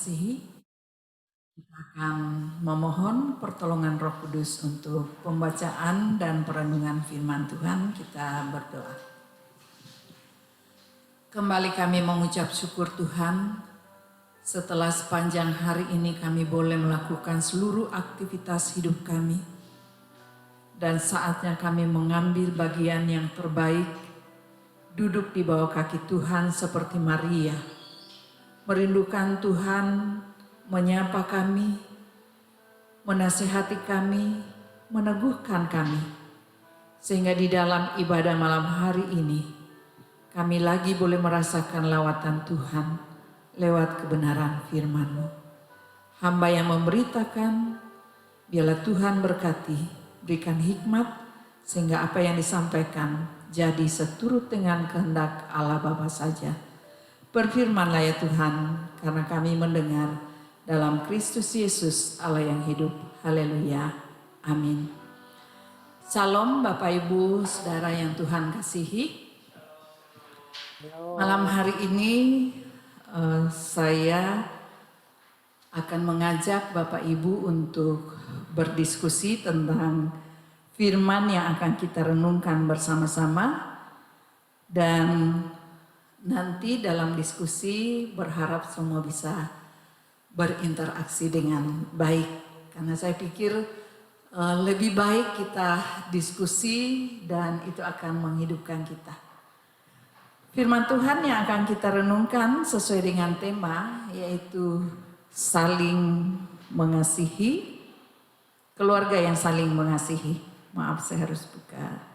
Kita akan memohon pertolongan Roh Kudus untuk pembacaan dan perenungan firman Tuhan. Kita berdoa. Kembali kami mengucap syukur Tuhan, setelah sepanjang hari ini kami boleh melakukan seluruh aktivitas hidup kami. Dan saatnya kami mengambil bagian yang terbaik, duduk di bawah kaki Tuhan seperti Maria. Merindukan Tuhan, menyapa kami, menasihati kami, meneguhkan kami. Sehingga di dalam ibadah malam hari ini, kami lagi boleh merasakan lawatan Tuhan lewat kebenaran firman-Mu. Hamba yang memberitakan, biarlah Tuhan berkati, berikan hikmat, sehingga apa yang disampaikan jadi seturut dengan kehendak Allah Bapa saja. Berfirmanlah ya Tuhan, karena kami mendengar dalam Kristus Yesus Allah yang hidup. Haleluya. Amin. Salam Bapak Ibu Saudara yang Tuhan kasihi. Malam hari ini saya akan mengajak Bapak Ibu untuk berdiskusi tentang firman yang akan kita renungkan bersama-sama. Dan nanti dalam diskusi berharap semua bisa berinteraksi dengan baik. Karena saya pikir lebih baik kita diskusi dan itu akan menghidupkan kita. Firman Tuhan yang akan kita renungkan sesuai dengan tema, yaitu saling mengasihi, keluarga yang saling mengasihi. Maaf, saya harus buka.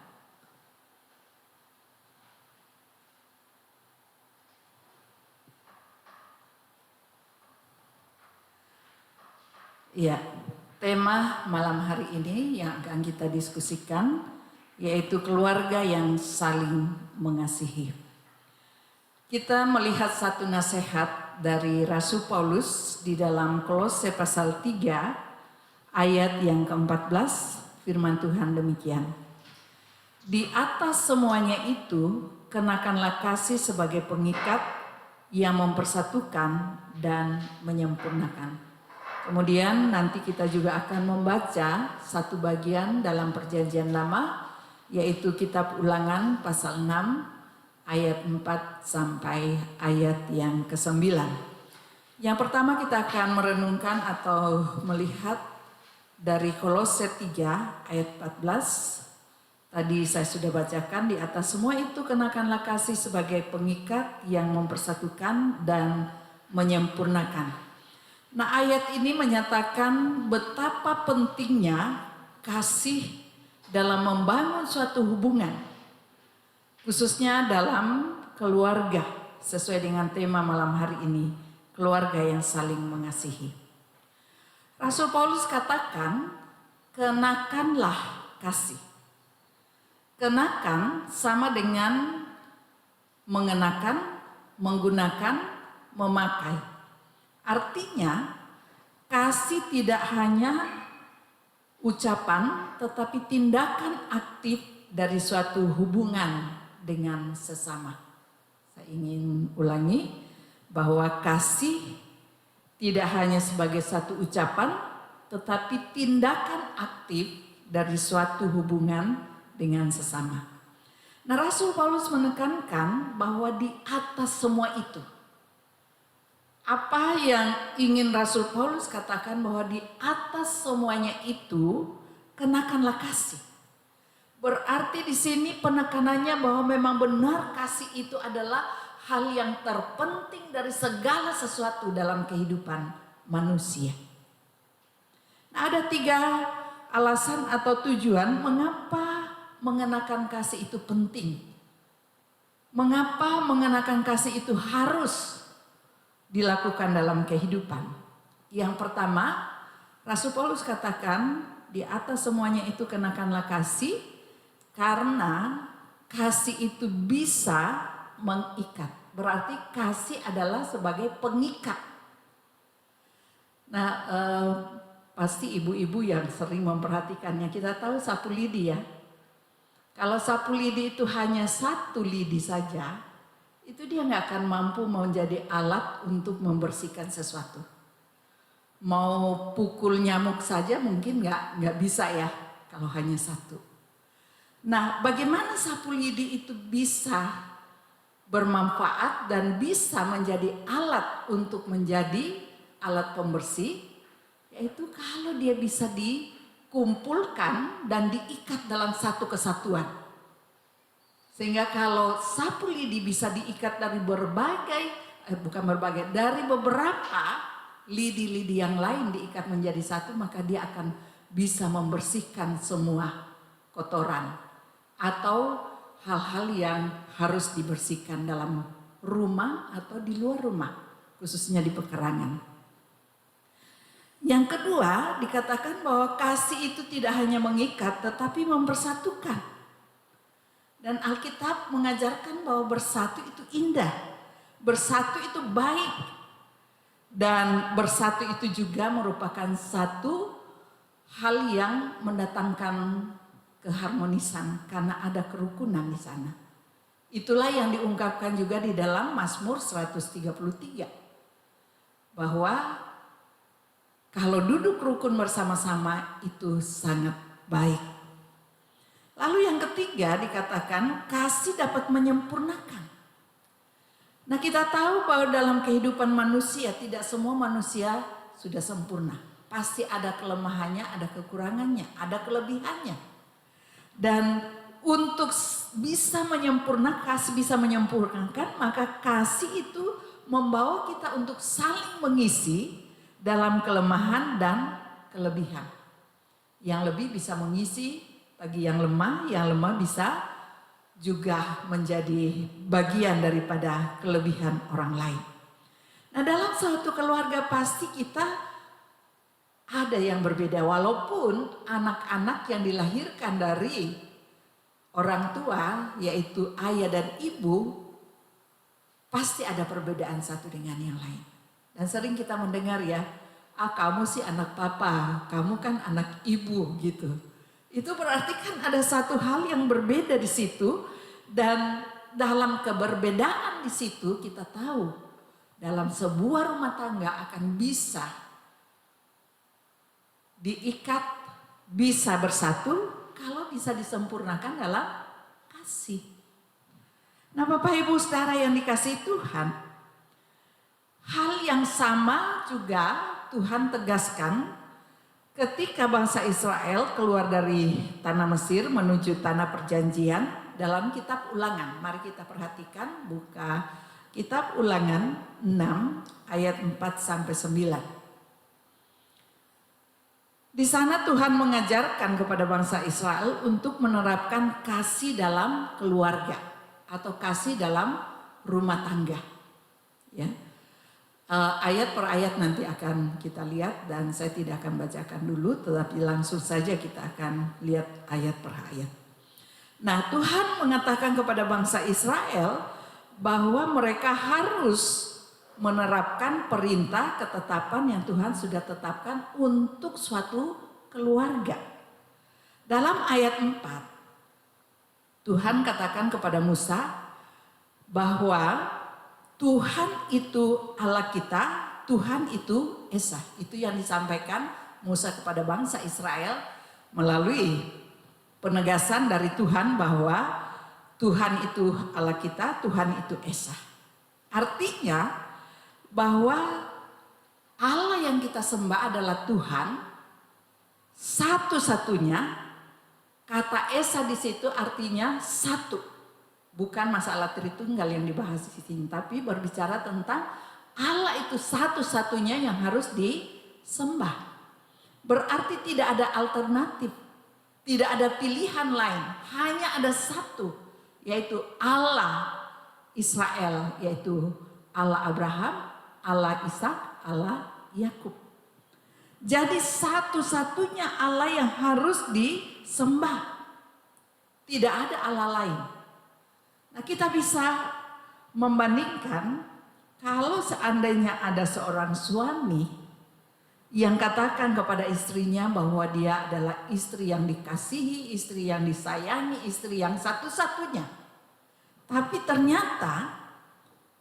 Ya, tema malam hari ini yang akan kita diskusikan yaitu keluarga yang saling mengasihi. Kita melihat satu nasihat dari Rasul Paulus di dalam Kolose pasal 3 ayat yang ke-14, firman Tuhan demikian. Di atas semuanya itu, kenakanlah kasih sebagai pengikat yang mempersatukan dan menyempurnakan. Kemudian nanti kita juga akan membaca satu bagian dalam Perjanjian Lama, yaitu kitab Ulangan pasal 6 ayat 4 sampai ayat yang ke-9. Yang pertama kita akan merenungkan atau melihat dari Kolose 3 ayat 14. Tadi saya sudah bacakan, di atas semua itu kenakanlah kasih sebagai pengikat yang mempersatukan dan menyempurnakan. Nah, ayat ini menyatakan betapa pentingnya kasih dalam membangun suatu hubungan, khususnya dalam keluarga, sesuai dengan tema malam hari ini, keluarga yang saling mengasihi. Rasul Paulus katakan, kenakanlah kasih. Kenakan sama dengan mengenakan, menggunakan, memakai. Artinya kasih tidak hanya ucapan tetapi tindakan aktif dari suatu hubungan dengan sesama. Saya ingin ulangi bahwa kasih tidak hanya sebagai satu ucapan tetapi tindakan aktif dari suatu hubungan dengan sesama. Nah, Rasul Paulus menekankan bahwa di atas semua itu, apa yang ingin Rasul Paulus katakan bahwa di atas semuanya itu kenakanlah kasih. Berarti di sini penekanannya bahwa memang benar kasih itu adalah hal yang terpenting dari segala sesuatu dalam kehidupan manusia. Nah, ada 3 alasan atau tujuan mengapa mengenakan kasih itu penting. Mengapa mengenakan kasih itu harus dilakukan dalam kehidupan. Yang pertama, Rasul Paulus katakan di atas semuanya itu kenakanlah kasih, karena kasih itu bisa mengikat. Berarti kasih adalah sebagai pengikat. Nah, pasti ibu-ibu yang sering memperhatikannya, kita tahu sapu lidi ya. Kalau sapu lidi itu hanya satu lidi saja, itu dia nggak akan mampu menjadi alat untuk membersihkan sesuatu. Mau pukul nyamuk saja mungkin nggak bisa ya kalau hanya satu. Nah, bagaimana sapu lidi itu bisa bermanfaat dan bisa menjadi alat untuk menjadi alat pembersih? Yaitu kalau dia bisa dikumpulkan dan diikat dalam satu kesatuan. Sehingga kalau sapu lidi bisa diikat dari dari beberapa lidi-lidi yang lain diikat menjadi satu, maka dia akan bisa membersihkan semua kotoran atau hal-hal yang harus dibersihkan dalam rumah atau di luar rumah, khususnya di pekarangan. Yang kedua, dikatakan bahwa kasih itu tidak hanya mengikat tetapi mempersatukan. Dan Alkitab mengajarkan bahwa bersatu itu indah, bersatu itu baik, dan bersatu itu juga merupakan satu hal yang mendatangkan keharmonisan karena ada kerukunan di sana. Itulah yang diungkapkan juga di dalam Mazmur 133, bahwa kalau duduk rukun bersama-sama itu sangat baik. Lalu yang ketiga dikatakan kasih dapat menyempurnakan. Nah, kita tahu bahwa dalam kehidupan manusia tidak semua manusia sudah sempurna. Pasti ada kelemahannya, ada kekurangannya, ada kelebihannya. Dan untuk bisa menyempurnakan, maka kasih itu membawa kita untuk saling mengisi dalam kelemahan dan kelebihan. Yang lebih bisa mengisi bagi yang lemah bisa juga menjadi bagian daripada kelebihan orang lain. Nah, dalam suatu keluarga pasti kita ada yang berbeda, walaupun anak-anak yang dilahirkan dari orang tua yaitu ayah dan ibu pasti ada perbedaan satu dengan yang lain. Dan sering kita mendengar ya, kamu sih anak papa, kamu kan anak ibu gitu. Itu berarti kan ada satu hal yang berbeda di situ, dan dalam keberbedaan di situ kita tahu dalam sebuah rumah tangga akan bisa diikat, bisa bersatu kalau bisa disempurnakan dalam kasih. Nah, Bapak Ibu Saudara yang dikasihi Tuhan, hal yang sama juga Tuhan tegaskan ketika bangsa Israel keluar dari tanah Mesir menuju tanah perjanjian dalam kitab Ulangan. Mari kita perhatikan, buka kitab Ulangan 6 ayat 4-9. Di sana Tuhan mengajarkan kepada bangsa Israel untuk menerapkan kasih dalam keluarga atau kasih dalam rumah tangga. Ya. Ayat per ayat nanti akan kita lihat dan saya tidak akan bacakan dulu, tetapi langsung saja kita akan lihat ayat per ayat. Nah, Tuhan mengatakan kepada bangsa Israel bahwa mereka harus menerapkan perintah ketetapan yang Tuhan sudah tetapkan untuk suatu keluarga. Dalam ayat 4, Tuhan katakan kepada Musa bahwa Tuhan itu Allah kita, Tuhan itu Esa. Itu yang disampaikan Musa kepada bangsa Israel melalui penegasan dari Tuhan bahwa Tuhan itu Allah kita, Tuhan itu Esa. Artinya bahwa Allah yang kita sembah adalah Tuhan satu-satunya. Kata Esa di situ artinya satu. Bukan masalah Tritunggal yang dibahas di sini, tapi berbicara tentang Allah itu satu-satunya yang harus disembah. Berarti tidak ada alternatif, tidak ada pilihan lain, hanya ada satu, yaitu Allah Israel, yaitu Allah Abraham, Allah Ishak, Allah Yakub. Jadi satu-satunya Allah yang harus disembah, tidak ada Allah lain. Nah, kita bisa membandingkan kalau seandainya ada seorang suami yang katakan kepada istrinya bahwa dia adalah istri yang dikasihi, istri yang disayangi, istri yang satu-satunya. Tapi ternyata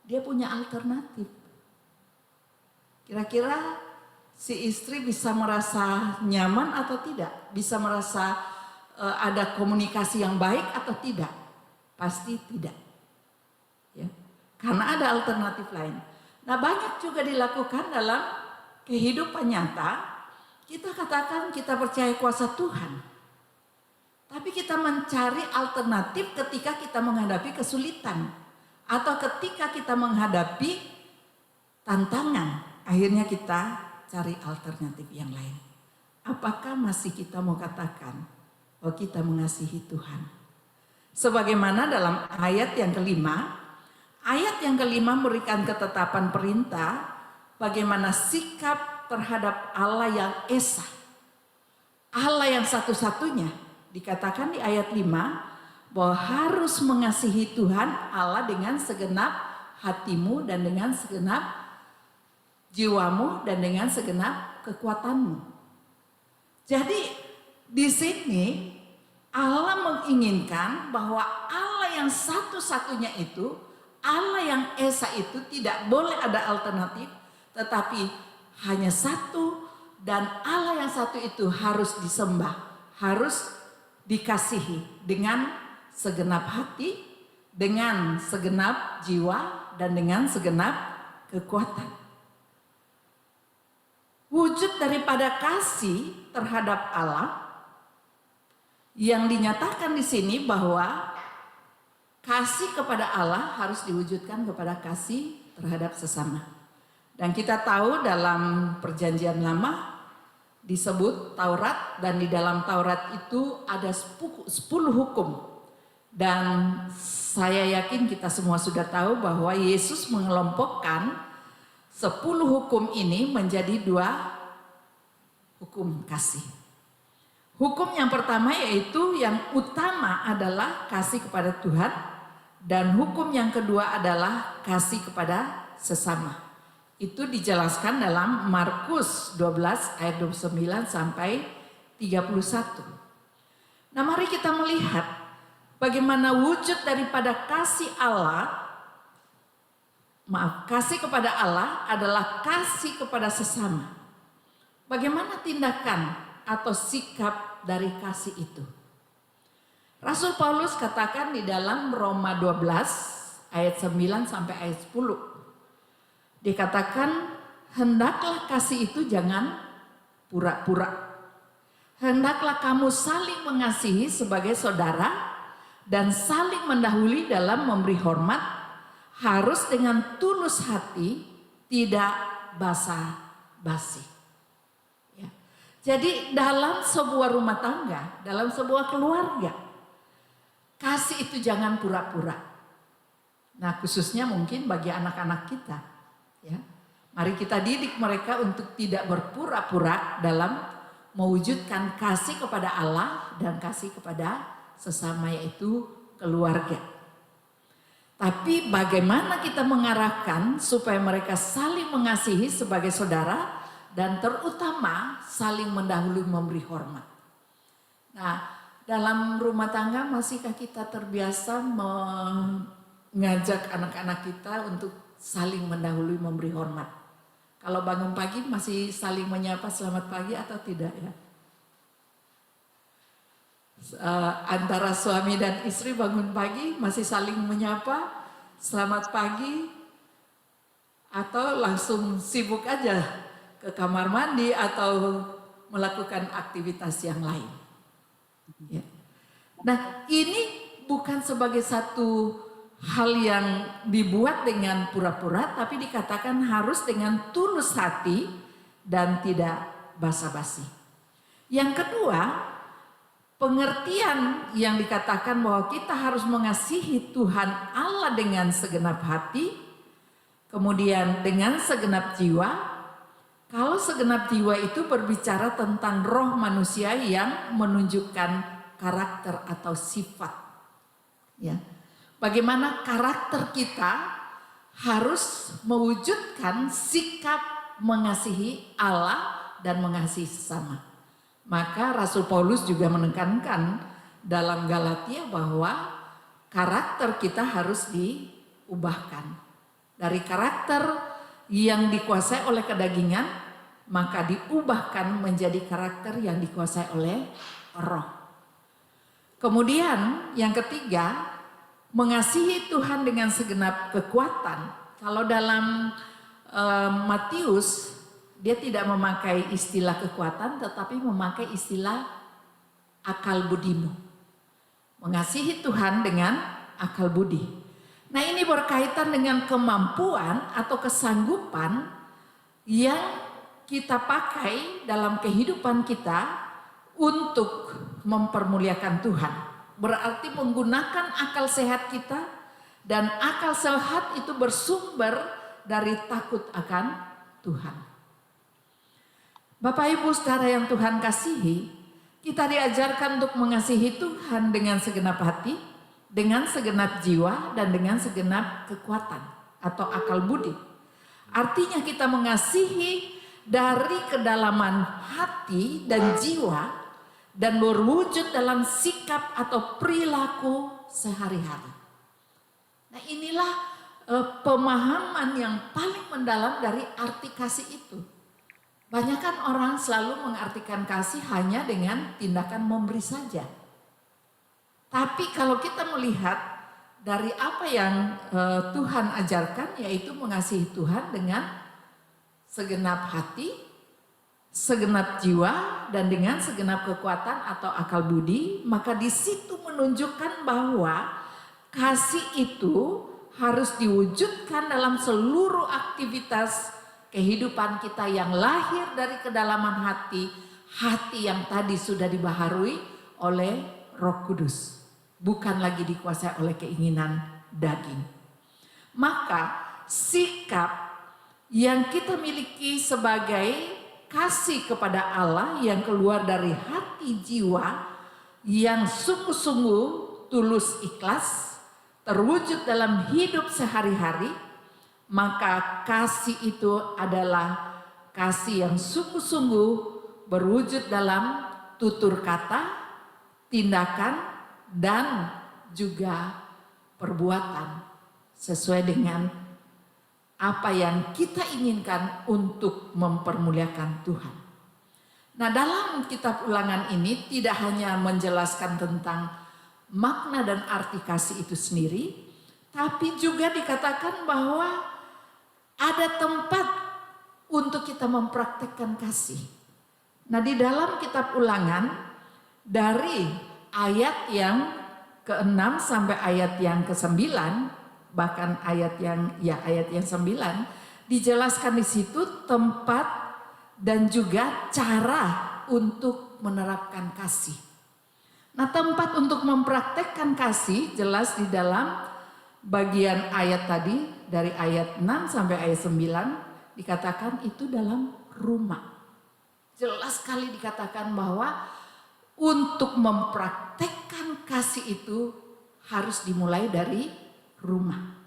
dia punya alternatif. Kira-kira si istri bisa merasa nyaman atau tidak, bisa merasa ada komunikasi yang baik atau tidak? Pasti tidak. Ya. Karena ada alternatif lain. Nah, banyak juga dilakukan dalam kehidupan nyata. Kita katakan kita percaya kuasa Tuhan. Tapi kita mencari alternatif ketika kita menghadapi kesulitan. Atau ketika kita menghadapi tantangan. Akhirnya kita cari alternatif yang lain. Apakah masih kita mau katakan bahwa kita mengasihi Tuhan? Sebagaimana dalam ayat yang kelima. Ayat yang kelima memberikan ketetapan perintah bagaimana sikap terhadap Allah yang esa. Allah yang satu-satunya. Dikatakan di ayat 5 bahwa harus mengasihi Tuhan Allah dengan segenap hatimu dan dengan segenap jiwamu dan dengan segenap kekuatanmu. Jadi di sini Allah menginginkan bahwa Allah yang satu-satunya itu, Allah yang esa itu tidak boleh ada alternatif, tetapi hanya satu, dan Allah yang satu itu harus disembah, harus dikasihi dengan segenap hati, dengan segenap jiwa, dan dengan segenap kekuatan. Wujud daripada kasih terhadap Allah yang dinyatakan di sini bahwa kasih kepada Allah harus diwujudkan kepada kasih terhadap sesama. Dan kita tahu dalam perjanjian lama disebut Taurat, dan di dalam Taurat itu ada 10 hukum. Dan saya yakin kita semua sudah tahu bahwa Yesus mengelompokkan 10 hukum ini menjadi 2 hukum kasih. Hukum yang pertama yaitu yang utama adalah kasih kepada Tuhan. Dan hukum yang kedua adalah kasih kepada sesama. Itu dijelaskan dalam Markus 12 ayat 29 sampai 31. Nah, mari kita melihat bagaimana wujud daripada kasih Allah. Kasih kepada Allah adalah kasih kepada sesama. Bagaimana tindakan atau sikap dari kasih itu? Rasul Paulus katakan di dalam Roma 12 ayat 9 sampai ayat 10. Dikatakan, hendaklah kasih itu jangan pura-pura. Hendaklah kamu saling mengasihi sebagai saudara dan saling mendahului dalam memberi hormat, harus dengan tulus hati, tidak basa-basi. Ya. Jadi dalam sebuah rumah tangga, dalam sebuah keluarga, kasih itu jangan pura-pura. Nah, khususnya mungkin bagi anak-anak kita, ya. Mari kita didik mereka untuk tidak berpura-pura dalam mewujudkan kasih kepada Allah dan kasih kepada sesama, yaitu keluarga. Tapi bagaimana kita mengarahkan supaya mereka saling mengasihi sebagai saudara dan terutama saling mendahului memberi hormat. Nah, dalam rumah tangga masihkah kita terbiasa mengajak anak-anak kita untuk saling mendahului memberi hormat? Kalau bangun pagi masih saling menyapa selamat pagi atau tidak ya? Antara suami dan istri bangun pagi masih saling menyapa selamat pagi atau langsung sibuk aja ke kamar mandi atau melakukan aktivitas yang lain? Ya. Nah, ini bukan sebagai satu hal yang dibuat dengan pura-pura, tapi dikatakan harus dengan tulus hati dan tidak basa-basi. Yang kedua, pengertian yang dikatakan bahwa kita harus mengasihi Tuhan Allah dengan segenap hati, kemudian dengan segenap jiwa. Kalau segenap jiwa itu berbicara tentang roh manusia yang menunjukkan karakter atau sifat. Ya. Bagaimana karakter kita harus mewujudkan sikap mengasihi Allah dan mengasihi sesama. Maka Rasul Paulus juga menekankan dalam Galatia bahwa karakter kita harus diubahkan. Dari karakter yang dikuasai oleh kedagingan maka diubahkan menjadi karakter yang dikuasai oleh Roh. Kemudian yang ketiga, mengasihi Tuhan dengan segenap kekuatan. Kalau dalam Matius, dia tidak memakai istilah kekuatan, tetapi memakai istilah akal budimu. Mengasihi Tuhan dengan akal budi. Nah, ini berkaitan dengan kemampuan atau kesanggupan yang kita pakai dalam kehidupan kita untuk mempermuliakan Tuhan. Berarti menggunakan akal sehat kita, dan akal sehat itu bersumber dari takut akan Tuhan. Bapak Ibu saudara yang Tuhan kasihi, kita diajarkan untuk mengasihi Tuhan dengan segenap hati, dengan segenap jiwa, dan dengan segenap kekuatan atau akal budi. Artinya kita mengasihi dari kedalaman hati dan jiwa dan berwujud dalam sikap atau perilaku sehari-hari. Nah, inilah pemahaman yang paling mendalam dari arti kasih itu. Banyak kan orang selalu mengartikan kasih hanya dengan tindakan memberi saja. Tapi kalau kita melihat dari apa yang Tuhan ajarkan, yaitu mengasihi Tuhan dengan segenap hati, segenap jiwa, dan dengan segenap kekuatan atau akal budi, maka di situ menunjukkan bahwa kasih itu harus diwujudkan dalam seluruh aktivitas kehidupan kita yang lahir dari kedalaman hati, hati yang tadi sudah dibaharui oleh Roh Kudus, bukan lagi dikuasai oleh keinginan daging. Maka sikap yang kita miliki sebagai kasih kepada Allah yang keluar dari hati jiwa yang sungguh-sungguh tulus ikhlas, terwujud dalam hidup sehari-hari, maka kasih itu adalah kasih yang sungguh-sungguh berwujud dalam tutur kata, tindakan, dan juga perbuatan sesuai dengan apa yang kita inginkan untuk mempermuliakan Tuhan. Nah, dalam kitab Ulangan ini tidak hanya menjelaskan tentang makna dan arti kasih itu sendiri, tapi juga dikatakan bahwa ada tempat untuk kita mempraktekkan kasih. Nah, di dalam kitab Ulangan dari ayat yang ke-6 sampai ayat yang ke-9, bahkan ayat yang 9, dijelaskan di situ tempat dan juga cara untuk menerapkan kasih. Nah, tempat untuk mempraktekkan kasih jelas di dalam bagian ayat tadi, dari ayat 6 sampai ayat 9 dikatakan itu dalam rumah. Jelas sekali dikatakan bahwa untuk mempraktekkan kasih itu harus dimulai dari rumah.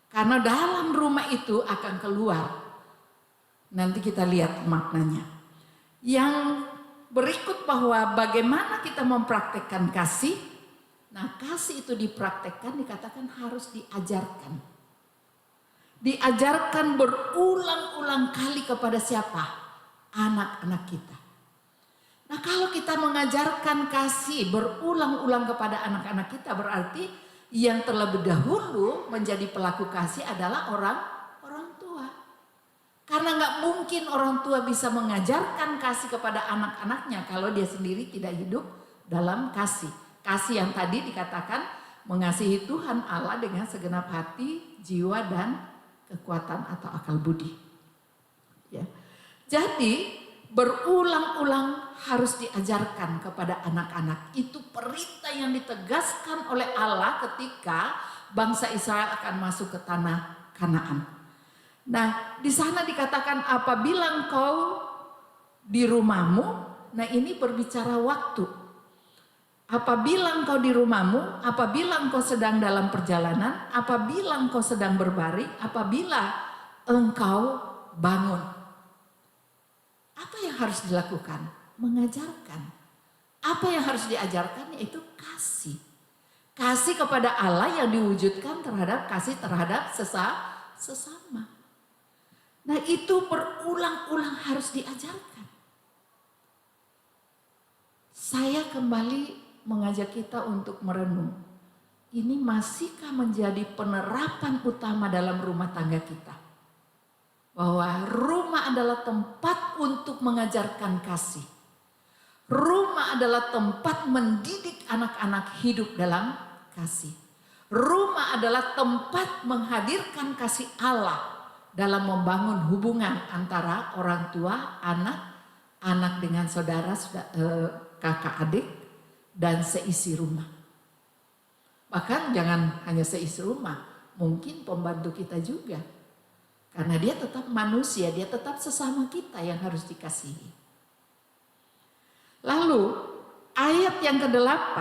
Karena dalam rumah itu akan keluar. Nanti kita lihat maknanya. Yang berikut bahwa bagaimana kita mempraktekkan kasih. Nah, kasih itu dipraktekkan dikatakan harus diajarkan. Diajarkan berulang-ulang kali kepada siapa? Anak-anak kita. Nah, kalau kita mengajarkan kasih berulang-ulang kepada anak-anak kita, berarti yang terlebih dahulu menjadi pelaku kasih adalah orang tua. Karena nggak mungkin orang tua bisa mengajarkan kasih kepada anak-anaknya kalau dia sendiri tidak hidup dalam kasih. Kasih yang tadi dikatakan mengasihi Tuhan Allah dengan segenap hati, jiwa, dan kekuatan atau akal budi. Ya. Jadi berulang-ulang harus diajarkan kepada anak-anak. Itu perintah yang ditegaskan oleh Allah ketika bangsa Israel akan masuk ke tanah Kanaan. Nah, di sana dikatakan apabila engkau di rumahmu, nah ini berbicara waktu. Apabila engkau di rumahmu, apabila engkau sedang dalam perjalanan, apabila engkau sedang berbaring, apabila engkau bangun. Apa yang harus dilakukan? Mengajarkan. Apa yang harus diajarkan? Yaitu kasih. Kasih kepada Allah yang diwujudkan terhadap kasih terhadap sesama. Nah itu berulang-ulang harus diajarkan. Saya kembali mengajak kita untuk merenung. Ini masihkah menjadi penerapan utama dalam rumah tangga kita? Bahwa rumah adalah tempat untuk mengajarkan kasih. Rumah adalah tempat mendidik anak-anak hidup dalam kasih. Rumah adalah tempat menghadirkan kasih Allah dalam membangun hubungan antara orang tua, anak dengan saudara, kakak adik, dan seisi rumah. Bahkan jangan hanya seisi rumah, mungkin pembantu kita juga. Karena dia tetap manusia, dia tetap sesama kita yang harus dikasihi. Lalu ayat yang ke-8,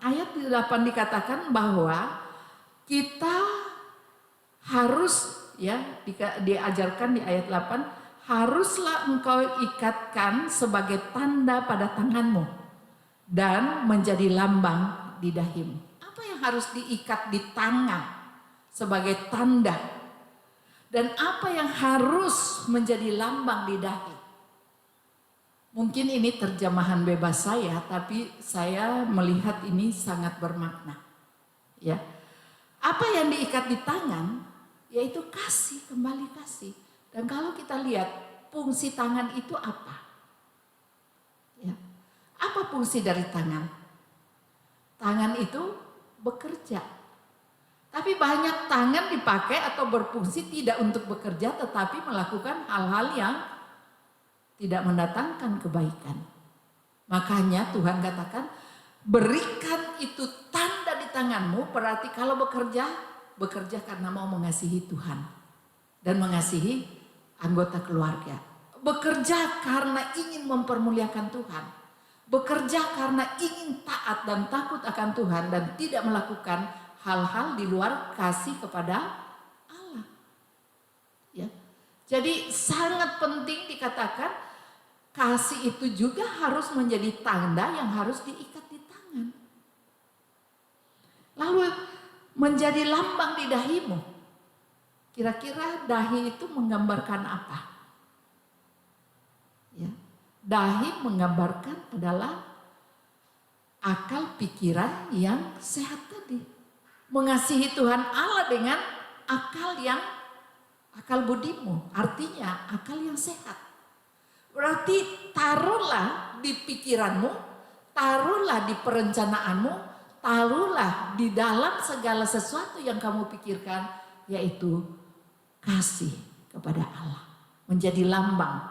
ayat ke-8 dikatakan bahwa kita harus diajarkan di ayat 8, haruslah engkau ikatkan sebagai tanda pada tanganmu dan menjadi lambang di dahimu. Apa yang harus diikat di tangan sebagai tanda? Dan apa yang harus menjadi lambang di dahi? Mungkin ini terjemahan bebas saya, tapi saya melihat ini sangat bermakna. Ya, apa yang diikat di tangan, yaitu kasih, kembali kasih. Dan kalau kita lihat fungsi tangan itu apa? Ya, apa fungsi dari tangan? Tangan itu bekerja. Tapi banyak tangan dipakai atau berfungsi tidak untuk bekerja, tetapi melakukan hal-hal yang tidak mendatangkan kebaikan. Makanya Tuhan katakan, berikan itu tanda di tanganmu, berarti kalau bekerja karena mau mengasihi Tuhan dan mengasihi anggota keluarga. Bekerja karena ingin mempermuliakan Tuhan. Bekerja karena ingin taat dan takut akan Tuhan dan tidak melakukan hal-hal di luar kasih kepada Allah. Ya. Jadi sangat penting dikatakan, kasih itu juga harus menjadi tanda yang harus diikat di tangan. Lalu menjadi lambang di dahimu. Kira-kira dahi itu menggambarkan apa? Ya. Dahi menggambarkan adalah akal pikiran yang sehat tadi. Mengasihi Tuhan Allah dengan akal budimu, artinya akal yang sehat. Berarti taruhlah di pikiranmu, taruhlah di perencanaanmu, taruhlah di dalam segala sesuatu yang kamu pikirkan, yaitu kasih kepada Allah. Menjadi lambang.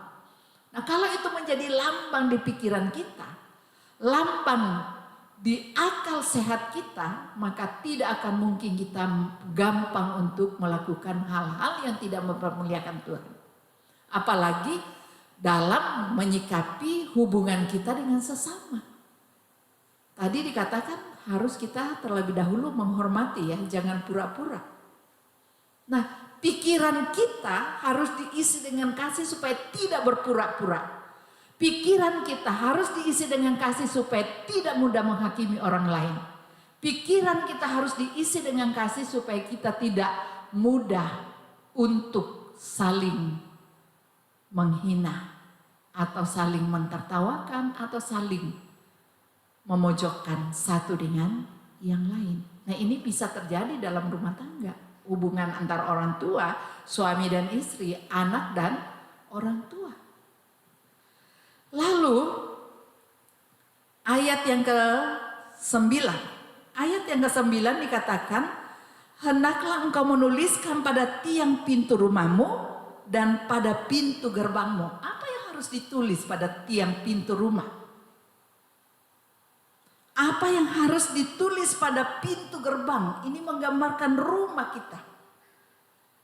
Nah kalau itu menjadi lambang di pikiran kita, lambang di akal sehat kita, maka tidak akan mungkin kita gampang untuk melakukan hal-hal yang tidak mempermuliakan Tuhan. Apalagi dalam menyikapi hubungan kita dengan sesama. Tadi dikatakan harus kita terlebih dahulu menghormati ya, jangan pura-pura. Nah, pikiran kita harus diisi dengan kasih supaya tidak berpura-pura. Pikiran kita harus diisi dengan kasih supaya tidak mudah menghakimi orang lain. Pikiran kita harus diisi dengan kasih supaya kita tidak mudah untuk saling menghina atau saling mentertawakan atau saling memojokkan satu dengan yang lain. Nah ini bisa terjadi dalam rumah tangga. Hubungan antar orang tua, suami dan istri, anak dan orang tua. Lalu ayat yang ke-9. Ayat yang ke-9 dikatakan, hendaklah engkau menuliskan pada tiang pintu rumahmu dan pada pintu gerbangmu. Apa yang harus ditulis pada tiang pintu rumah? Apa yang harus ditulis pada pintu gerbang? Ini menggambarkan rumah kita.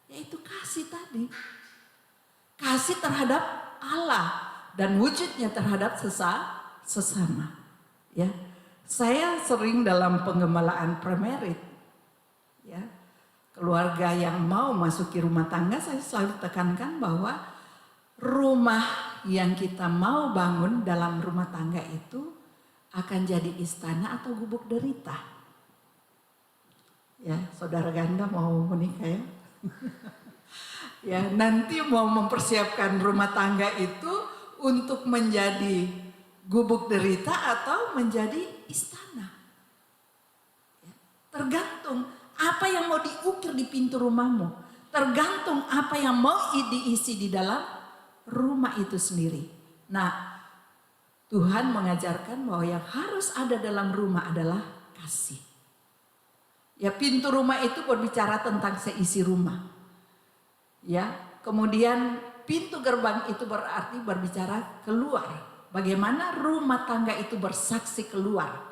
Yaitu kasih tadi. Kasih terhadap Allah dan wujudnya terhadap sesama. Ya. Saya sering dalam pengembalaan premerit, ya, keluarga yang mau masuki rumah tangga, saya selalu tekankan bahwa rumah yang kita mau bangun dalam rumah tangga itu akan jadi istana atau gubuk derita. Ya, saudara ganda mau menikah ya. Ya, nanti mau mempersiapkan rumah tangga itu untuk menjadi gubuk derita atau menjadi istana. Ya, tergantung apa yang mau diukir di pintu rumahmu. Tergantung apa yang mau diisi di dalam rumah itu sendiri. Nah, Tuhan mengajarkan bahwa yang harus ada dalam rumah adalah kasih. Ya, pintu rumah itu berbicara tentang seisi rumah. Ya, kemudian pintu gerbang itu berarti berbicara keluar. Bagaimana rumah tangga itu bersaksi keluar.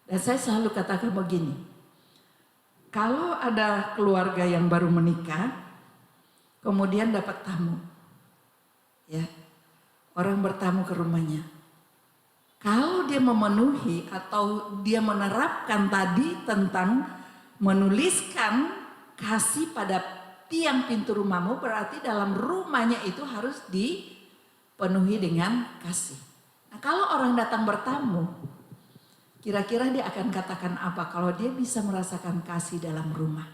Dan saya selalu katakan begini. Kalau ada keluarga yang baru menikah, kemudian dapat tamu. Ya, orang bertamu ke rumahnya. Kalau dia memenuhi atau dia menerapkan tadi tentang menuliskan kasih pada tiang pintu rumahmu, berarti dalam rumahnya itu harus dipenuhi dengan kasih. Nah, kalau orang datang bertamu, kira-kira dia akan katakan apa kalau dia bisa merasakan kasih dalam rumah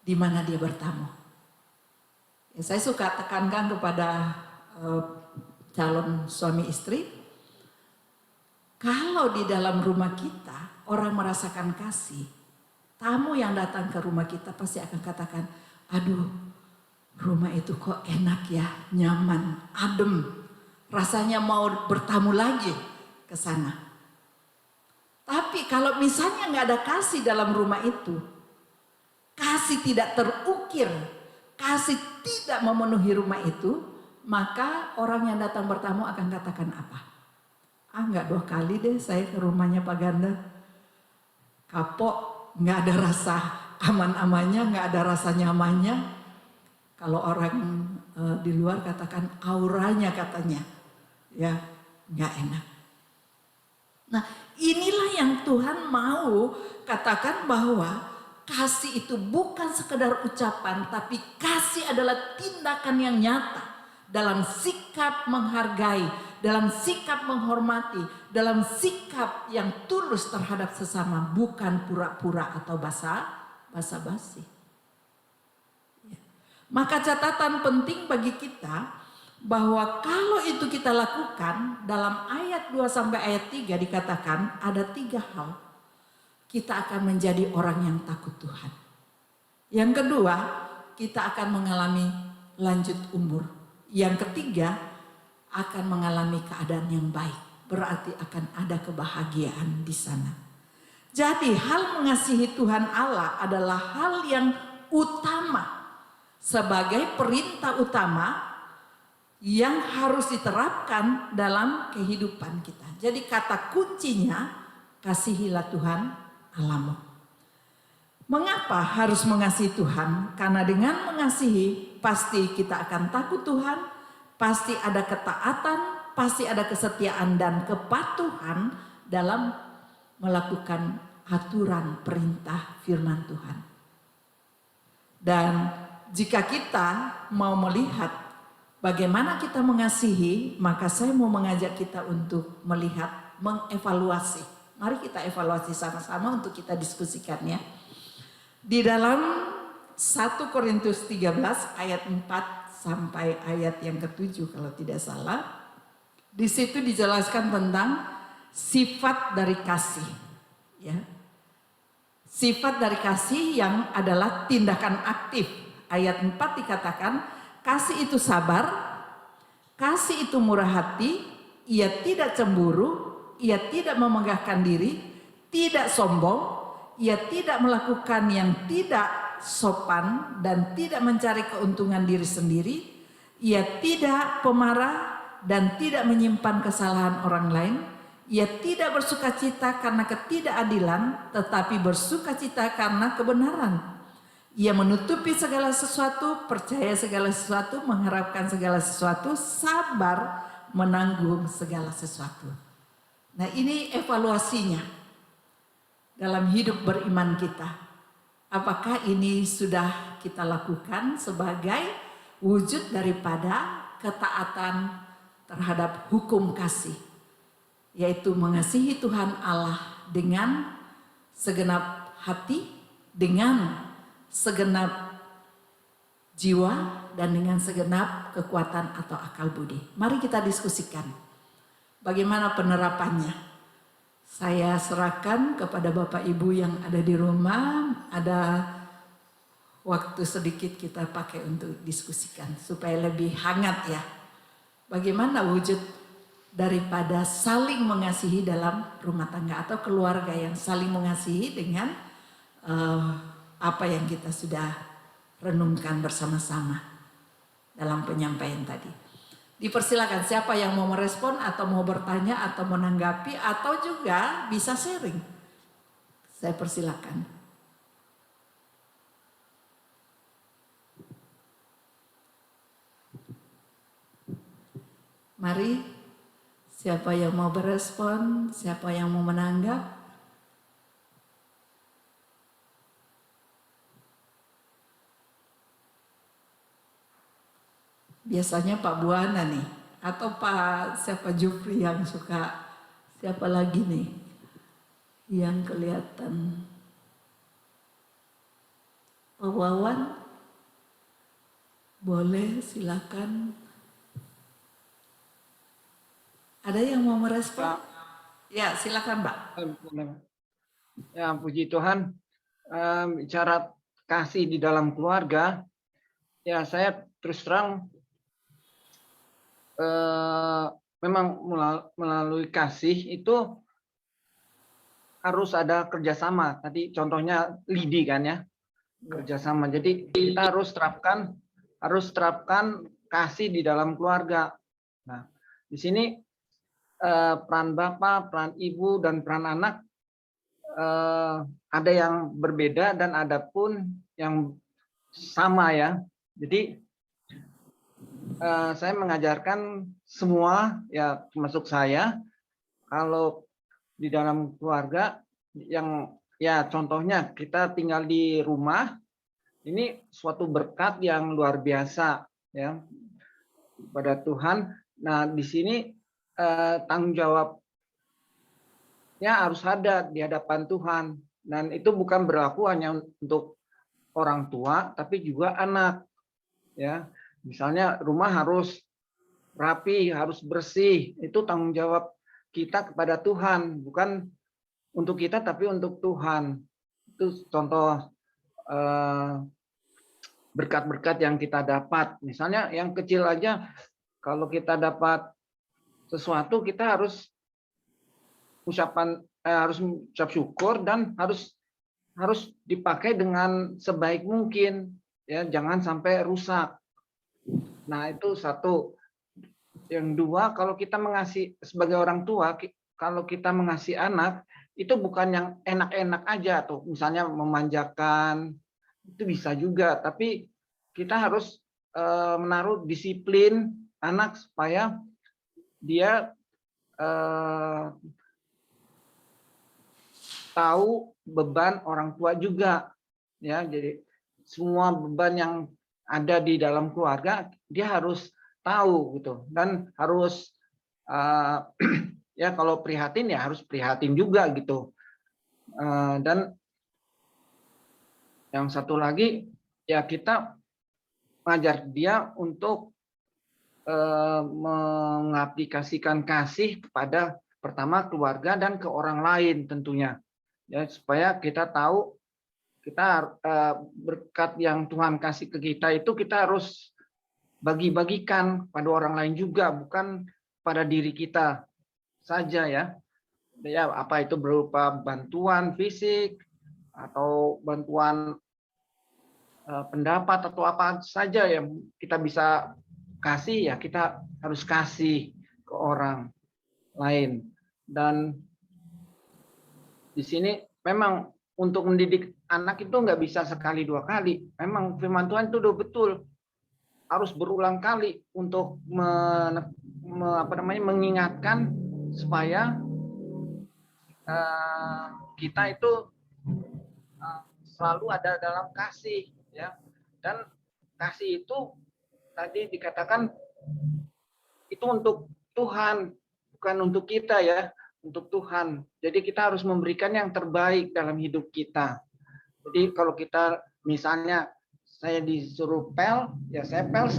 di mana dia bertamu? Ya, saya suka tekankan kepada calon suami istri, kalau di dalam rumah kita orang merasakan kasih, tamu yang datang ke rumah kita pasti akan katakan, aduh rumah itu kok enak ya, nyaman, adem. Rasanya mau bertamu lagi ke sana. Tapi kalau misalnya nggak ada kasih dalam rumah itu, kasih tidak terukir, kasih tidak memenuhi rumah itu, maka orang yang datang bertamu akan katakan apa? Ah, nggak 2 kali deh saya ke rumahnya Pak Ganda. Kapok. Nggak ada rasa aman-amannya, nggak ada rasa nyamannya. Kalau orang di luar katakan auranya katanya, ya nggak enak. Nah, inilah yang Tuhan mau katakan bahwa kasih itu bukan sekedar ucapan, tapi kasih adalah tindakan yang nyata dalam sikap menghargai, dalam sikap menghormati, dalam sikap yang tulus terhadap sesama, bukan pura-pura atau basa-basi. Ya. Maka catatan penting bagi kita bahwa kalau itu kita lakukan, dalam ayat 2 sampai ayat 3 dikatakan ada 3 hal. Kita akan menjadi orang yang takut Tuhan. Yang kedua, kita akan mengalami lanjut umur. Yang ketiga, akan mengalami keadaan yang baik. Berarti akan ada kebahagiaan di sana. Jadi hal mengasihi Tuhan Allah adalah hal yang utama. Sebagai perintah utama yang harus diterapkan dalam kehidupan kita. Jadi kata kuncinya, kasihilah Tuhan Allahmu. Mengapa harus mengasihi Tuhan? Karena dengan mengasihi pasti kita akan takut Tuhan, pasti ada ketaatan, pasti ada kesetiaan dan kepatuhan dalam melakukan aturan perintah firman Tuhan. Dan jika kita mau melihat bagaimana kita mengasihi, maka saya mau mengajak kita untuk melihat, mengevaluasi. Mari kita evaluasi sama-sama untuk kita diskusikannya. Di dalam 1 Korintus 13 ayat 4 sampai ayat yang ke-7 kalau tidak salah. Di situ dijelaskan tentang sifat dari kasih. Ya. Sifat dari kasih yang adalah tindakan aktif. Ayat 4 dikatakan, kasih itu sabar, kasih itu murah hati, ia tidak cemburu, ia tidak memegahkan diri, tidak sombong, ia tidak melakukan yang tidak sopan dan tidak mencari keuntungan diri sendiri. Ia tidak pemarah dan tidak menyimpan kesalahan orang lain. Ia tidak bersukacita karena ketidakadilan, tetapi bersukacita karena kebenaran. Ia menutupi segala sesuatu, percaya segala sesuatu, mengharapkan segala sesuatu, sabar menanggung segala sesuatu. Nah, ini evaluasinya dalam hidup beriman kita. Apakah ini sudah kita lakukan sebagai wujud daripada ketaatan terhadap hukum kasih, yaitu mengasihi Tuhan Allah dengan segenap hati, dengan segenap jiwa dan dengan segenap kekuatan atau akal budi. Mari kita diskusikan bagaimana penerapannya. Saya serahkan kepada Bapak Ibu yang ada di rumah, ada waktu sedikit kita pakai untuk diskusikan supaya lebih hangat ya. Bagaimana wujud daripada saling mengasihi dalam rumah tangga atau keluarga yang saling mengasihi dengan apa yang kita sudah renungkan bersama-sama dalam penyampaian tadi. Dipersilakan siapa yang mau merespon atau mau bertanya atau menanggapi atau juga bisa sharing. Saya persilakan. Mari, siapa yang mau berespon, siapa yang mau menanggap. Biasanya Pak Buana nih, atau Pak siapa Jufri yang suka, siapa lagi nih yang kelihatan. Pak Wawan, boleh silakan. Ada yang mau merespon? Ya, silakan Mbak. Ya, puji Tuhan. Bicara kasih di dalam keluarga, ya saya terus terang memang melalui kasih itu harus ada kerjasama. Tadi contohnya lidi kan ya, kerjasama. Jadi kita harus terapkan kasih di dalam keluarga. Nah, di sini peran bapak, peran ibu, dan peran anak ada yang berbeda dan ada pun yang sama ya. Jadi saya mengajarkan semua ya, termasuk saya, kalau di dalam keluarga yang ya contohnya kita tinggal di rumah, ini suatu berkat yang luar biasa ya pada Tuhan. Nah, di sini tanggung jawabnya harus ada di hadapan Tuhan, dan itu bukan berlaku hanya untuk orang tua tapi juga anak ya. Misalnya rumah harus rapi, harus bersih, itu tanggung jawab kita kepada Tuhan, bukan untuk kita tapi untuk Tuhan. Itu contoh berkat-berkat yang kita dapat. Misalnya yang kecil aja, kalau kita dapat sesuatu kita harus harus ucap syukur dan harus dipakai dengan sebaik mungkin ya, jangan sampai rusak. Nah, itu satu. Yang dua, kalau kita mengasihi sebagai orang tua, kalau kita mengasihi anak, itu bukan yang enak-enak aja tuh, misalnya memanjakan, itu bisa juga, tapi kita harus menaruh disiplin anak supaya dia tahu beban orang tua juga ya. Jadi semua beban yang ada di dalam keluarga dia harus tahu gitu, dan harus ya kalau prihatin ya harus prihatin juga gitu. Dan yang satu lagi ya, kita mengajar dia untuk mengaplikasikan kasih kepada pertama keluarga dan ke orang lain tentunya ya, supaya kita tahu kita berkat yang Tuhan kasih ke kita itu kita harus bagi-bagikan pada orang lain juga, bukan pada diri kita saja ya. Ya, apa itu berupa bantuan fisik atau bantuan pendapat atau apa saja yang kita bisa kasih ya, kita harus kasih ke orang lain. Dan di sini memang untuk mendidik anak itu nggak bisa sekali dua kali. Memang firman Tuhan itu udah betul, harus berulang kali untuk mengingatkan supaya kita itu selalu ada dalam kasih ya. Dan kasih itu tadi dikatakan itu untuk Tuhan, bukan untuk kita ya, untuk Tuhan. Jadi kita harus memberikan yang terbaik dalam hidup kita. Jadi kalau kita misalnya saya disuruh pel, ya saya pel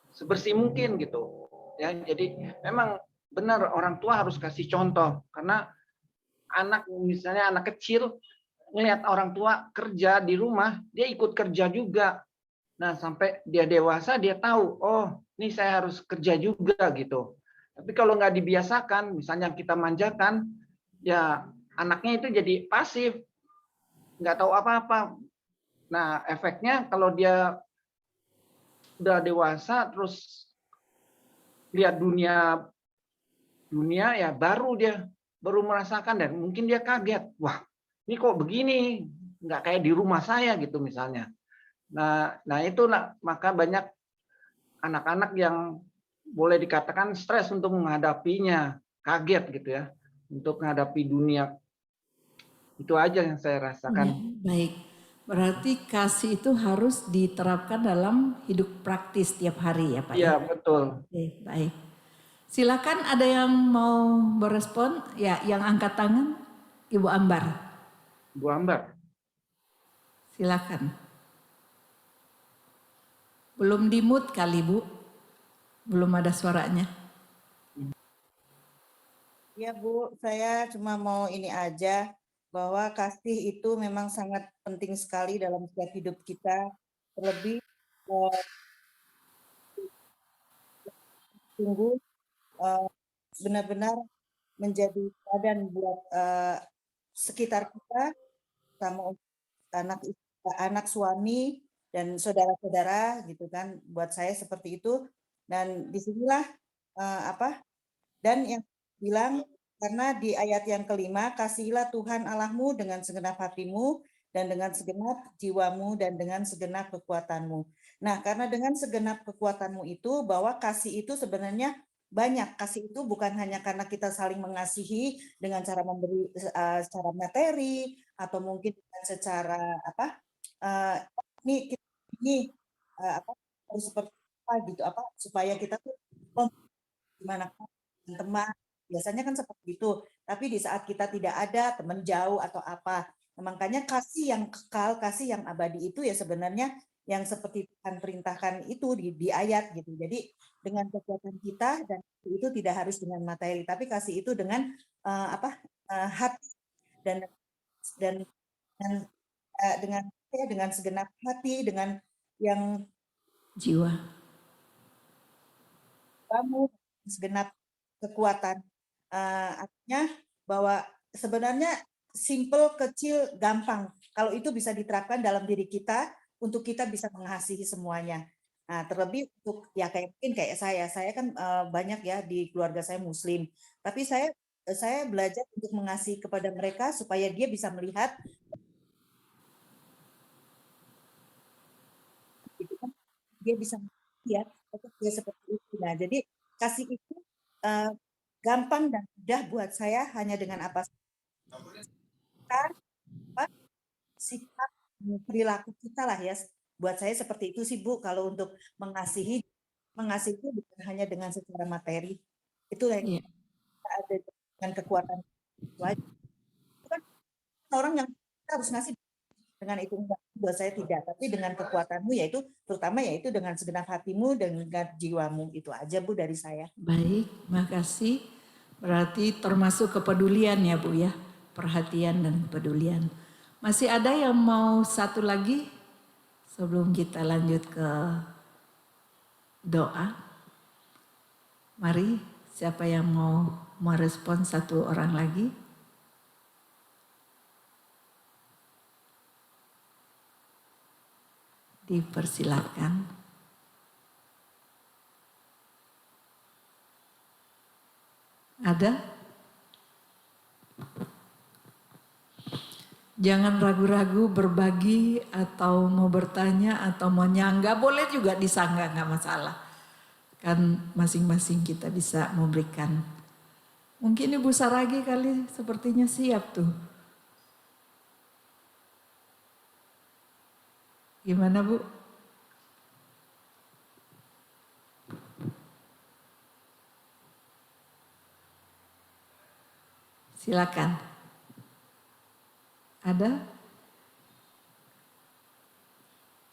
sebersih mungkin gitu. Ya, jadi memang benar orang tua harus kasih contoh, karena anak misalnya anak kecil ngelihat orang tua kerja di rumah, dia ikut kerja juga. Nah, sampai dia dewasa dia tahu, oh, ini saya harus kerja juga gitu. Tapi kalau nggak dibiasakan, misalnya kita manjakan, ya anaknya itu jadi pasif, nggak tahu apa-apa. Nah, efeknya kalau dia udah dewasa terus lihat dunia dunia ya baru merasakan dan mungkin dia kaget, wah ini kok begini, nggak kayak di rumah saya gitu misalnya. Nah itulah maka banyak anak-anak yang boleh dikatakan stres untuk menghadapinya, kaget gitu ya, untuk menghadapi dunia. Itu aja yang saya Ya, rasakan. baik. Berarti kasih itu harus diterapkan dalam hidup praktis tiap hari ya Pak Iya ya? betul. Oke, baik. Silakan ada yang mau berespon? Ya, yang angkat tangan Ibu Ambar. Bu Ambar. Silakan. Belum di-mute kali Bu. Belum ada suaranya. Ya Bu, saya cuma mau ini aja, bahwa kasih itu memang sangat penting sekali dalam setiap hidup kita, terlebih sungguh benar-benar menjadi teladan buat sekitar kita, sama anak anak suami dan saudara-saudara gitu kan, buat saya seperti itu. Dan disinilah dan yang bilang, karena di ayat yang kelima, kasihilah Tuhan Allahmu dengan segenap hatimu, dan dengan segenap jiwamu, dan dengan segenap kekuatanmu. Nah, karena dengan segenap kekuatanmu itu, bahwa kasih itu sebenarnya banyak. Kasih itu bukan hanya karena kita saling mengasihi dengan cara memberi secara materi, atau mungkin dengan secara ini harus seperti apa gitu, supaya kita tuh gimana teman, biasanya kan seperti itu. Tapi di saat kita tidak ada, teman jauh atau apa. Nah, makanya kasih yang kekal, kasih yang abadi itu ya sebenarnya yang seperti Tuhan perintahkan itu di ayat gitu. Jadi dengan kekuatan kita, dan itu tidak harus dengan materi, tapi kasih itu dengan hati, dan dan dengan segenap hati, dengan yang Jiwa. kamu segenap kekuatan. Artinya bahwa sebenarnya simple, kecil, gampang. Kalau itu bisa diterapkan dalam diri kita untuk kita bisa mengasihi semuanya. Nah, terlebih untuk ya mungkin kayak saya kan banyak ya di keluarga saya Muslim. Tapi saya belajar untuk mengasihi kepada mereka supaya dia bisa melihat gitu kan, dia bisa ya dia seperti itu. Nah, jadi kasih itu uh, gampang dan mudah buat saya hanya dengan apa sikap perilaku kita lah ya. Buat saya seperti itu sih Bu. Kalau untuk mengasihi itu bukan hanya dengan secara materi, itu yang Ya. ada dengan kekuatan itu aja. Itu kan orang yang kita harus ngasih dengan itu enggak, buat saya tidak, tapi dengan kekuatanmu, yaitu terutama yaitu dengan segenap hatimu dan dengan jiwamu. Itu aja Bu dari saya. Baik, makasih. Berarti termasuk kepedulian ya Bu ya. Perhatian dan kepedulian. Masih ada yang mau satu lagi sebelum kita lanjut ke doa? Mari, siapa yang mau merespon satu orang lagi? Dipersilakan. Ada? Jangan ragu-ragu berbagi atau mau bertanya atau mau nyangga, boleh juga disangga, nggak masalah. Kan masing-masing kita bisa memberikan. Mungkin Ibu Saragi kali sepertinya siap tuh. Gimana Bu? Silakan. Ada?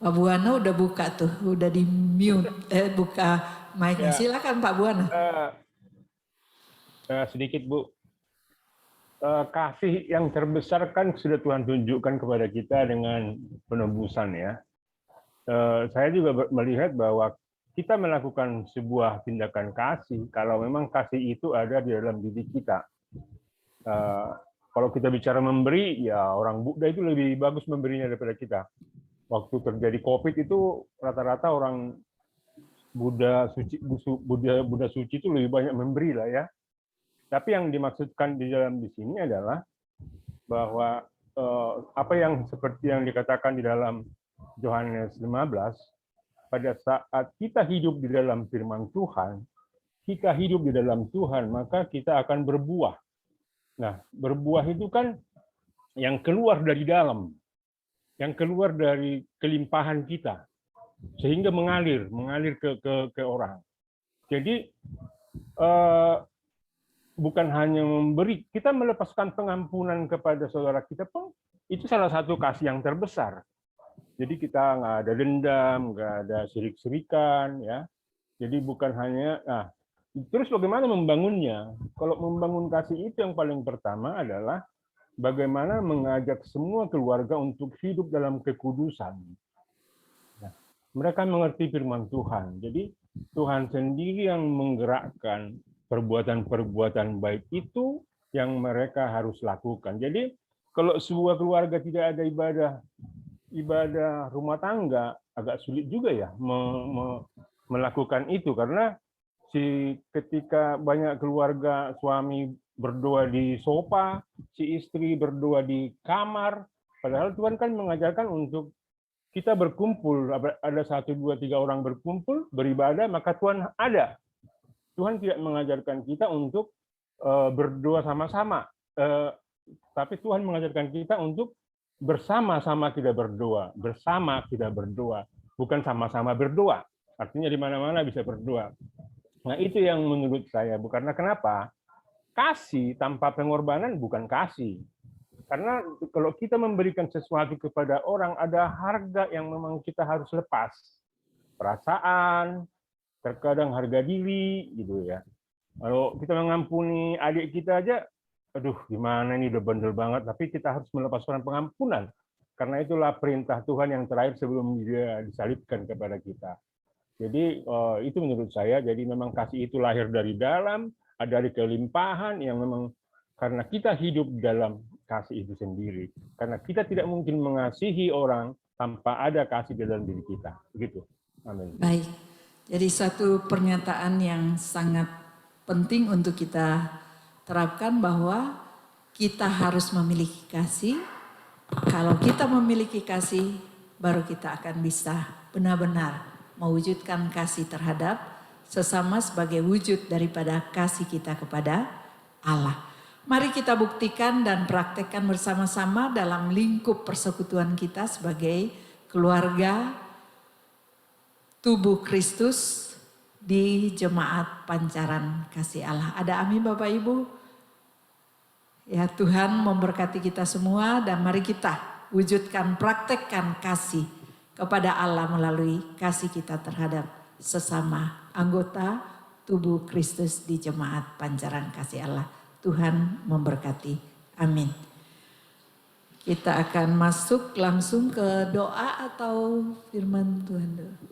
Pak Buana udah buka tuh, udah di mute, buka mic-nya. Ya. Silakan Pak Buana. Sedikit Bu, kasih yang terbesar kan sudah Tuhan tunjukkan kepada kita dengan penebusan ya. Saya juga melihat bahwa kita melakukan sebuah tindakan kasih kalau memang kasih itu ada di dalam diri kita. Kalau kita bicara memberi, ya orang Buddha itu lebih bagus memberinya daripada kita. Waktu terjadi COVID itu rata-rata orang Buddha suci itu lebih banyak memberi lah ya. Tapi yang dimaksudkan di sini adalah bahwa apa yang seperti yang dikatakan di dalam Yohanes 15, pada saat kita hidup di dalam firman Tuhan, kita hidup di dalam Tuhan, maka kita akan berbuah. Nah, berbuah itu kan yang keluar dari dalam, yang keluar dari kelimpahan kita, sehingga mengalir ke orang. Jadi bukan hanya memberi, kita melepaskan pengampunan kepada saudara kita pun itu salah satu kasih yang terbesar. Jadi kita nggak ada dendam, nggak ada sirik-sirikan, ya. Jadi bukan hanya, terus bagaimana membangunnya? Kalau membangun kasih itu yang paling pertama adalah bagaimana mengajak semua keluarga untuk hidup dalam kekudusan. Nah, mereka mengerti firman Tuhan. Jadi Tuhan sendiri yang menggerakkan perbuatan-perbuatan baik itu yang mereka harus lakukan. Jadi kalau sebuah keluarga tidak ada ibadah rumah tangga, agak sulit juga ya melakukan itu, karena ketika banyak keluarga suami berdoa di sofa, si istri berdoa di kamar, padahal Tuhan kan mengajarkan untuk kita berkumpul, ada 1, 2, 3 orang berkumpul, beribadah, maka Tuhan ada. Tuhan tidak mengajarkan kita untuk berdoa sama-sama, tapi Tuhan mengajarkan kita untuk bersama-sama kita berdoa, bukan sama-sama berdoa. Artinya di mana-mana bisa berdoa. Nah, itu yang menurut saya, karena kenapa? Kasih tanpa pengorbanan bukan kasih. Karena kalau kita memberikan sesuatu kepada orang, ada harga yang memang kita harus lepas. Perasaan, terkadang harga diri, gitu ya. Kalau kita mengampuni adik kita aja, aduh gimana ini udah bandel banget, tapi kita harus melepaskan pengampunan. Karena itulah perintah Tuhan yang terakhir sebelum dia disalibkan kepada kita. Jadi itu menurut saya, jadi memang kasih itu lahir dari dalam, dari kelimpahan yang memang karena kita hidup dalam kasih itu sendiri. Karena kita tidak mungkin mengasihi orang tanpa ada kasih dalam diri kita. Begitu. Amin. Baik, jadi satu pernyataan yang sangat penting untuk kita terapkan bahwa kita harus memiliki kasih. Kalau kita memiliki kasih, baru kita akan bisa benar-benar mewujudkan kasih terhadap sesama sebagai wujud daripada kasih kita kepada Allah. Mari kita buktikan dan praktekkan bersama-sama dalam lingkup persekutuan kita sebagai keluarga tubuh Kristus di Jemaat Pancaran Kasih Allah. Ada amin Bapak Ibu? Ya, Tuhan memberkati kita semua dan mari kita wujudkan, praktekkan kasih kepada Allah melalui kasih kita terhadap sesama anggota tubuh Kristus di Jemaat Pancaran Kasih Allah. Tuhan memberkati. Amin. Kita akan masuk langsung ke doa atau firman Tuhan dulu.